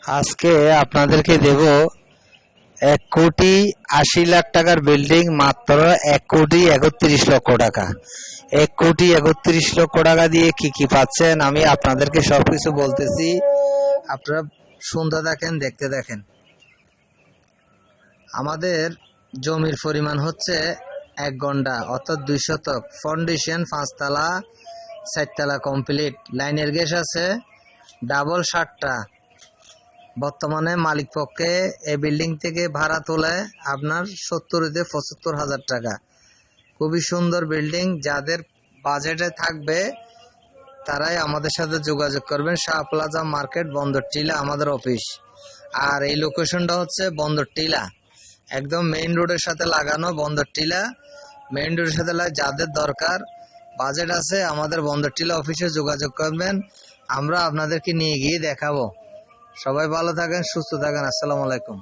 আজকে আপনাদেরকে দেব 1,80,00,000 টাকার বিল্ডিং মাত্র 1,31,00,000 টাকা। 1,31,00,000 টাকা দিয়ে কি পাচ্ছেন আমি আপনাদেরকে সবকিছু বলতেছি, আপনারা শুনতে দেখেন, দেখতে দেখেন। আমাদের জমির পরিমাণ হচ্ছে 1 গন্ডা অর্থাৎ 2 শতক। ফাউন্ডেশন 5 তলা, 4 তলা কমপ্লিট। লাইনের গ্যাস আছে ডাবল 7টা। বর্তমানে মালিক পক্ষে এই বিল্ডিং থেকে ভাড়া তোলে আপনার 70,000-75,000 টাকা। খুবই সুন্দর বিল্ডিং। যাদের বাজেটে থাকবে তারাই আমাদের সাথে যোগাযোগ করবেন। শাহ প্লাজা মার্কেট, বন্দর টিলা আমাদের অফিস। আর এই লোকেশনটা হচ্ছে বন্দর টিলা, একদম মেইন রোডের সাথে লাগানো। বন্দর টিলা মেইন রোডের সাথে যাদের দরকার, বাজেট আছে, আমাদের বন্দর টিলা অফিসে যোগাযোগ করবেন। আমরা আপনাদেরকে নিয়ে গিয়ে দেখাবো। সবাই ভালো থাকেন, সুস্থ থাকেন। আসসালামু আলাইকুম।